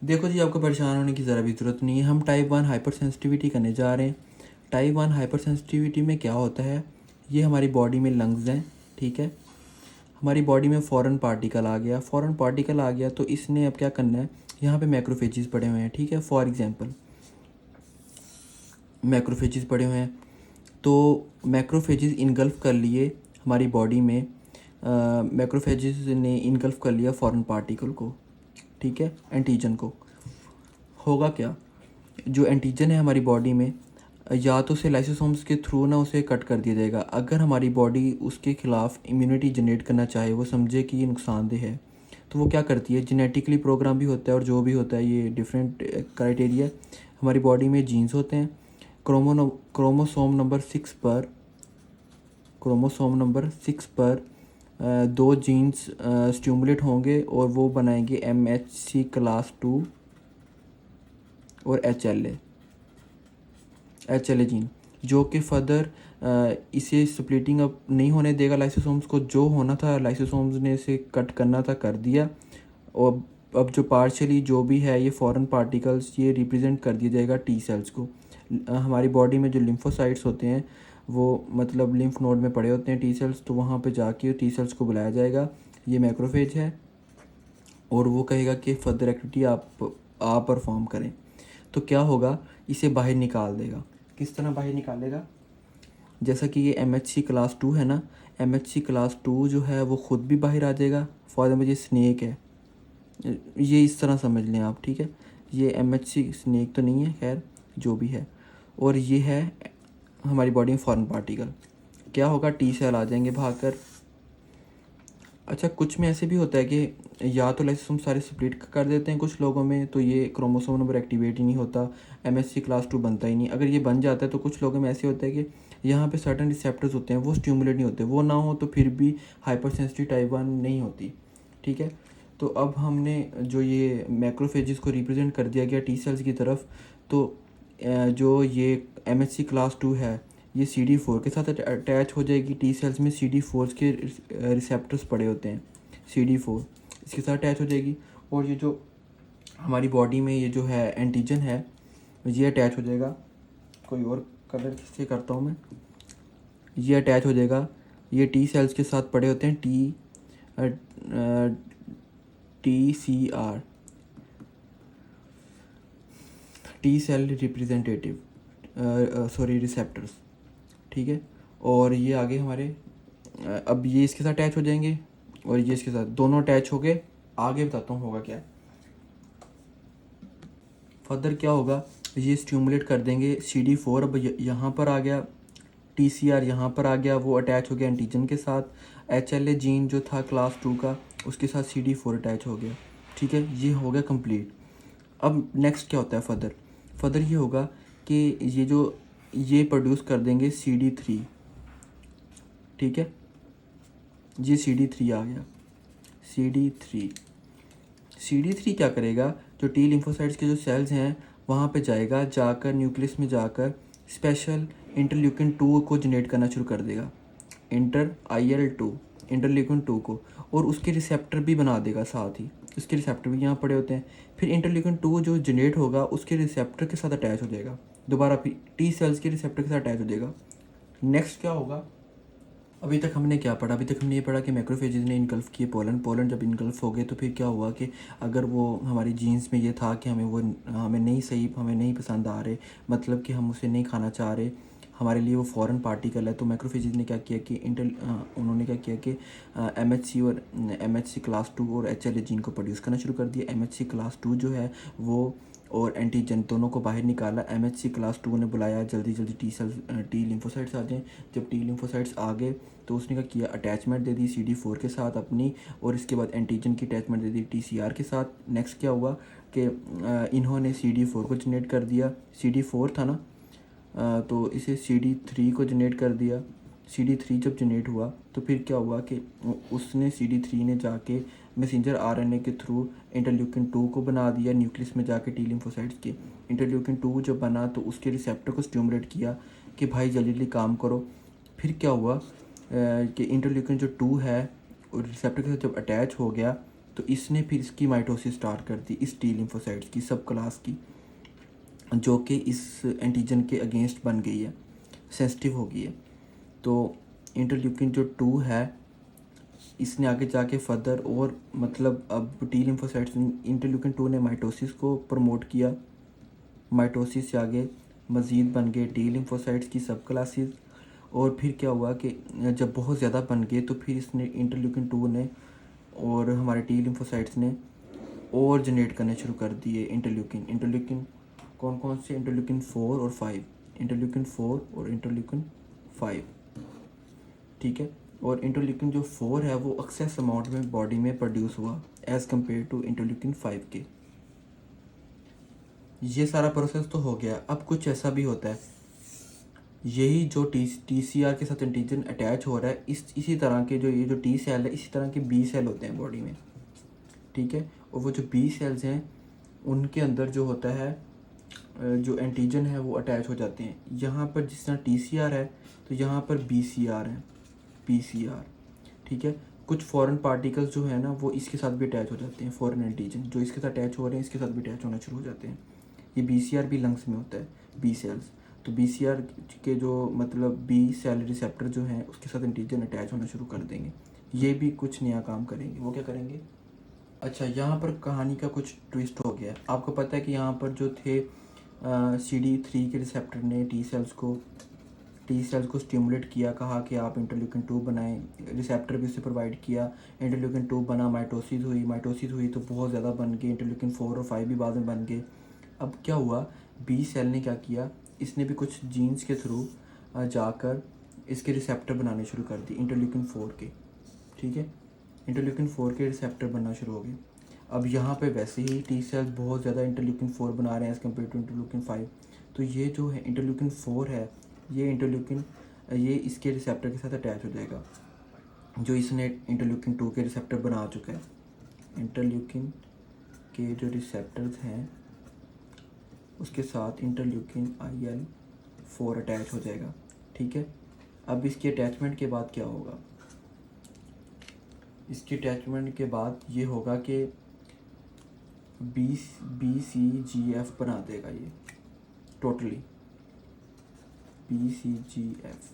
देखो जी, आपको परेशान होने की ज़रा भी ज़रूरत नहीं है। हम टाइप 1 हाइपर सेंसिटिविटी करने जा रहे हैं। टाइप 1 हाइपर सेंसिटिविटी में क्या होता है, ये हमारी बॉडी में लंग्स हैं, ठीक है। हमारी बॉडी में फॉरेन पार्टिकल आ गया, फॉरेन पार्टिकल आ गया तो इसने अब क्या करना है, यहाँ पे मैक्रोफेजेस पड़े हुए हैं, ठीक है। फॉर एग्जांपल मैक्रोफेजेस पड़े हुए हैं, तो मैक्रोफेजेस इनगल्फ कर लिए हमारी बॉडी में। मैक्रोफेजेस ने इनगल्फ कर लिया फॉरेन पार्टिकल को, ठीक है, एंटीजन को। होगा क्या, जो एंटीजन है हमारी बॉडी में, या तो उसे लाइसोसोम्स के थ्रू ना उसे कट कर दिया जाएगा। अगर हमारी बॉडी उसके ख़िलाफ़ इम्यूनिटी जनरेट करना चाहे, वो समझे कि ये नुकसानदेह है, तो वो क्या करती है, जेनेटिकली प्रोग्राम भी होता है और जो भी होता है, ये डिफरेंट क्राइटेरिया। हमारी बॉडी में जीन्स होते हैं, क्रोमोसोम नंबर 6 पर, दो जीन्स स्टिमुलेट होंगे और वो बनाएंगे MHC क्लास 2 और HLA जीन, जो कि फर्दर इसे स्प्लिटिंग अप नहीं होने देगा लाइसोसोम्स को। जो होना था लाइसोसोम्स ने इसे कट करना था, कर दिया। और अब जो पार्शली जो भी है ये फॉरेन पार्टिकल्स, ये रिप्रेजेंट कर दिया जाएगा टी सेल्स को। हमारी बॉडी में जो लिम्फोसाइट्स होते हैं वो मतलब लिम्फ नोड में पड़े होते हैं टी सेल्स, तो वहाँ पे जाके टी सेल्स को बुलाया जाएगा, ये मैक्रोफेज है, और वो कहेगा कि फर्दर एक्टिविटी आप परफॉर्म करें। तो क्या होगा, इसे बाहर निकाल देगा। किस तरह बाहर निकालेगा, जैसा कि ये MHC क्लास 2 है ना, MHC क्लास 2 जो है वो ख़ुद भी बाहर आ जाएगा। फॉर एग्जाम्पल ये स्नेक है, ये इस तरह समझ लें आप, ठीक है। ये MHC स्नेक तो नहीं है, खैर जो भी है। और ये है हमारी बॉडी में फॉरेन पार्टिकल। क्या होगा, टी सेल आ जाएंगे भागकर। अच्छा, कुछ में ऐसे भी होता है कि या तो लाइसोसोम सारे स्प्लिट कर देते हैं कुछ लोगों में, तो ये क्रोमोसोम नंबर एक्टिवेट ही नहीं होता, MHC क्लास 2 बनता ही नहीं। अगर ये बन जाता है तो कुछ लोगों में ऐसे होता है कि यहाँ पे सर्टन रिसेप्टर्स होते हैं वो स्टिमुलेट नहीं होते, वो ना हो तो फिर भी हाइपर सेंसिटिव टाइप 1 नहीं होती, ठीक है। तो अब हमने जो ये मैक्रोफेजेस को रिप्रेजेंट कर दिया गया टी सेल्स की तरफ, तो जो ये MHC क्लास 2 है, ये CD4 के साथ अटैच हो जाएगी। टी सेल्स में CD4 के रिसेप्टर्स पड़े होते हैं, CD4 इसके साथ अटैच हो जाएगी। और ये जो हमारी बॉडी में ये जो है एंटीजन है, ये अटैच हो जाएगा। कोई और कलर से करता हूँ मैं, ये अटैच हो जाएगा। ये टी सेल्स के साथ पड़े होते हैं, TCR, T cell representative receptors, ठीक है। और ये आगे हमारे अब ये इसके साथ अटैच हो जाएंगे और ये इसके साथ, दोनों अटैच हो गए। आगे बताता हूँ होगा क्या। फर्दर क्या होगा, ये स्टिमुलेट कर देंगे CD4। अब यहाँ पर आ गया TCR, यहाँ पर आ गया, वो अटैच हो गया एंटीजन के साथ। HLA जीन जो था क्लास 2 का, उसके साथ CD4 अटैच हो गया, ठीक है। ये हो गया कंप्लीट। अब नेक्स्ट क्या होता है, फर्दर ये होगा कि ये प्रोड्यूस कर देंगे CD3, ठीक है। ये CD3 आ गया, CD3 क्या करेगा, जो टी लिम्फोसाइट्स के जो सेल्स हैं वहाँ पे जाएगा, जाकर न्यूक्लियस में जाकर स्पेशल इंटरल्यूकिन 2 को जनरेट करना शुरू कर देगा, IL-2 इंटरल्यूकिन 2 को, और उसके रिसेप्टर भी बना देगा साथ ही। उसके रिसेप्टर भी यहाँ पड़े होते हैं। फिर इंटरल्यूकिन 2 जो जनरेट होगा उसके रिसेप्टर के साथ अटैच हो जाएगा, दोबारा फिर टी सेल्स के रिसेप्टर के साथ अटैच हो जाएगा। नेक्स्ट क्या होगा, अभी तक हमने क्या पढ़ा, अभी तक हमने ये पढ़ा कि मैक्रोफेजेस ने इनगल्फ किए पोलन जब इनगल्फ हो गए तो फिर क्या हुआ कि अगर वो हमारी जीन्स में ये था कि हमें नहीं पसंद आ रहे, मतलब कि हम उसे नहीं खाना चाह रहे, हमारे लिए वो फॉरेन पार्टिकल है, तो मैक्रोफेजेस ने क्या किया कि उन्होंने क्या किया कि MHC क्लास 2 और HLA जीन को प्रोड्यूस करना शुरू कर दिया। MHC क्लास 2 जो है वो और एंटीजन दोनों को बाहर निकाला। MHC क्लास 2 ने बुलाया जल्दी टी लिम्फोसाइट्स आ जाएँ। जब टी लिम्फोसाइट्स आ गए तो उसने क्या किया, अटैचमेंट दे दी CD4 के साथ अपनी, और इसके बाद एंटीजन की अटैचमेंट दे दी TCR के साथ। नेक्स्ट क्या हुआ कि इन्होंने CD4 को जनरेट कर दिया, CD4 था ना, तो इसे CD3 को जनरेट कर दिया। CD3 जब जनरेट हुआ तो फिर क्या हुआ कि उसने CD3 ने जाके मैसेंजर RNA के थ्रू इंटरल्यूकिन 2 को बना दिया न्यूक्लियस में जाके टी लिम्फोसाइट्स के। इंटरल्यूकिन 2 जब बना तो उसके रिसेप्टर को स्टिमुलेट किया कि भाई जल्दी जल्दी काम करो। फिर क्या हुआ कि इंटरल्यूकिन जो 2 है और रिसेप्टर के साथ जब अटैच हो गया तो इसने फिर इसकी माइटोसिस स्टार्ट कर दी इस टी लिम्फोसाइट्स की सब क्लास की, जो कि इस एंटीजन के अगेंस्ट बन गई है, सेंसिटिव हो गई है। तो इंटरल्यूकिन जो 2 है इसने आगे जाके फर्दर और मतलब अब टी लिम्फोसाइट्स इंटरल्यूकिन 2 ने माइटोसिस को प्रमोट किया, माइटोसिस से आगे मज़ीद बन गए टी लिम्फोसाइट्स की सब क्लासेस। और फिर क्या हुआ कि जब बहुत ज़्यादा बन गए तो फिर इसने इंटरल्यूकिन 2 ने और हमारे टी लिम्फोसाइट्स ने और जनरेट करने शुरू कर दिए इंटरल्यूकिन कौन कौन से, इंटरल्यूकिन 4 और 5, इंटरल्यूकिन 4 और इंटरल्यूकिन 5, ठीक है। और इंटरल्यूकिन जो 4 है वो एक्सेस अमाउंट में बॉडी में प्रोड्यूस हुआ एज़ कम्पेयर टू इंटरल्यूकिन 5 के। ये सारा प्रोसेस तो हो गया। अब कुछ ऐसा भी होता है, यही जो TCR के साथ एंटीजन अटैच हो रहा है, इसी तरह के जो ये जो T सेल है, इसी तरह के B सेल होते हैं बॉडी में, ठीक है। और वो जो B सेल्स हैं उनके अंदर जो होता है जो एंटीजन है वो अटैच हो जाते हैं। यहाँ पर जिस तरह TCR है तो यहाँ पर BCR है, PCR, ठीक है। कुछ फॉरेन पार्टिकल्स जो है ना वो इसके साथ भी अटैच हो जाते हैं, फॉरेन एंटीजन जो इसके साथ अटैच हो रहे हैं इसके साथ भी अटैच होना शुरू हो जाते हैं। ये BCR भी लंग्स में होता है, B सेल्स। तो BCR के जो मतलब B सेल रिसेप्टर जो हैं उसके साथ एंटीजन अटैच होना शुरू कर देंगे। ये भी कुछ नया काम करेंगे। वो क्या करेंगे? अच्छा, यहाँ पर कहानी का कुछ ट्विस्ट हो गया। आपको पता है कि यहाँ पर जो थे CD3 के रिसेप्टर ने टी सेल्स को स्टिमुलेट किया, कहा कि आप इंटरल्यूकिन 2 बनाएं, रिसेप्टर भी उसे प्रोवाइड किया, इंटरल्यूकिन 2 बना, माइटोसिस हुई तो बहुत ज़्यादा बन गए, इंटरल्यूकिन 4 और 5 भी बाद में बन गए। अब क्या हुआ, बी सेल ने क्या किया, इसने भी कुछ जीन्स के थ्रू जाकर इसके रिसेप्टर बनाने शुरू कर दी इंटरल्यूकिन 4 के, ठीक है। इंटरल्यूकिन 4 के रिसेप्टर बनना शुरू हो गए। अब यहाँ पे वैसे ही टी सेल्स बहुत ज़्यादा इंटरल्यूकिन 4 बना रहे हैं एज़ कम्पेयर टू इंटरल्यूकिन 5। तो ये जो है इंटरल्यूकिन 4 है, ये इसके रिसेप्टर के साथ अटैच हो जाएगा, जो इसने इंटरल्यूकिन 2 के रिसेप्टर बना चुका है। इंटरल्यूकिन के जो रिसेप्टर्स हैं उसके साथ इंटरल्यूकिन IL-4 अटैच हो जाएगा, ठीक है। अब इसकी अटैचमेंट के बाद क्या होगा, इसकी अटैचमेंट के बाद ये होगा कि BCGF बना देगा ये totally, BCGF,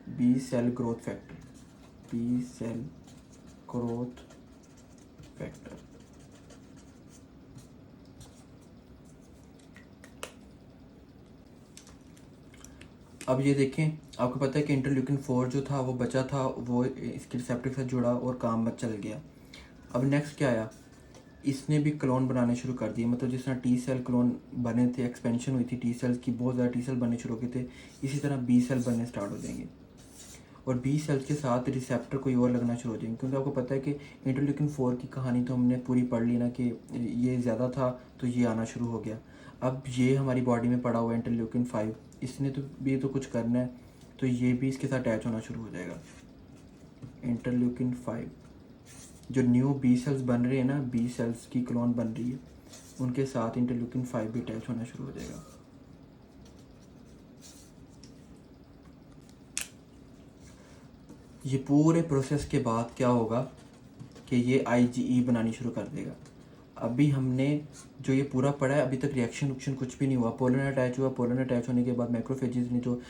B cell growth factor. अब ये देखें, आपको पता है कि इंटरल्यूकिन 4 जो था वो बचा था, वो इसके रिसेप्टर के साथ जुड़ा और काम चल गया। अब नेक्स्ट क्या आया, इसने भी क्लोन बनाने शुरू कर दिए, मतलब जिस तरह टी सेल क्लोन बने थे, एक्सपेंशन हुई थी टी सेल्स की, बहुत ज़्यादा टी सेल बनने शुरू हो गए थे, इसी तरह बी सेल बनने स्टार्ट हो जाएंगे और बी सेल्स के साथ रिसेप्टर कोई और लगना शुरू हो जाएंगे। क्योंकि आपको पता है कि इंटरल्यूकिन 4 की कहानी तो हमने पूरी पढ़ ली ना, कि ये ज़्यादा था तो ये आना शुरू हो गया। अब ये हमारी बॉडी में पड़ा हुआ है इंटरल्यूकिन 5, इसने तो भी तो कुछ करना है, तो ये भी इसके साथ अटैच होना शुरू हो जाएगा। इंटरल्यूकिन 5 जो न्यू बी सेल्स बन रहे हैं ना, बी सेल्स की क्लोन बन रही है, उनके साथ इंटरल्यूकिन 5 भी अटैच होना शुरू हो जाएगा। ये पूरे प्रोसेस के बाद क्या होगा कि ये IgE बनानी शुरू कर देगा। अभी हमने जो ये पूरा पढ़ा है, अभी तक रिएक्शन कुछ भी नहीं हुआ। पोलन अटैच हुआ, पोलन अटैच होने के बाद मैक्रोफेजेस ने जो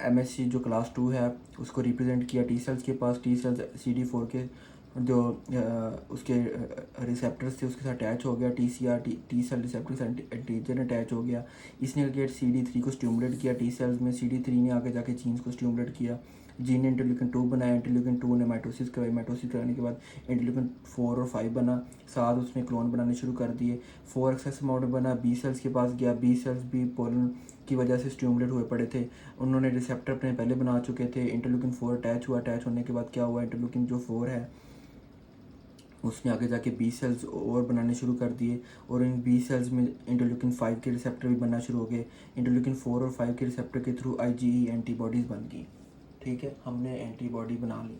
MSC जो क्लास 2 है उसको रिप्रेजेंट किया टी सेल्स के पास, टी सेल्स CD4 के जो उसके रिसेप्टर्स थे उसके साथ अटैच हो गया, टी सेल रिसेप्टर से एंटीजन अटैच हो गया। इसने गेट CD3 को स्टिमुलेट किया टी सेल्स में, CD3 ने आगे जाके जीन्स को स्टिमुलेट किया, जीन ने इंटरल्यूकिन 2 बनाया, इंटरल्यूकिन 2 ने माइटोसिस कराई, माइटोसिस कराने के बाद इंटरल्यूकिन 4 और 5 बना, साथ उसने क्लोन बनाने शुरू कर दिए। 4 एक्सेस अमाउंट बना, बी सेल्स के पास गया, बी सेल्स भी पोलन की वजह से स्टिमुलेट हुए पड़े थे, उन्होंने रिसेप्टर अपने पहले बना चुके थे। इंटरल्यूकिन 4 अटैच हुआ, अटैच होने के बाद क्या हुआ, इंटरल्यूकिन जो 4 है उसने आगे जाके बी सेल्स और बनाने शुरू कर दिए और इन बी सेल्स में इंटरल्यूकिन 5 के रिसेप्टर भी बनना शुरू हो गए। इंटरल्यूकिन 4 और 5 के रिसेप्टर के थ्रू IgE एंटीबॉडीज़ बन गई, ठीक है, हमने एंटीबॉडी बना ली।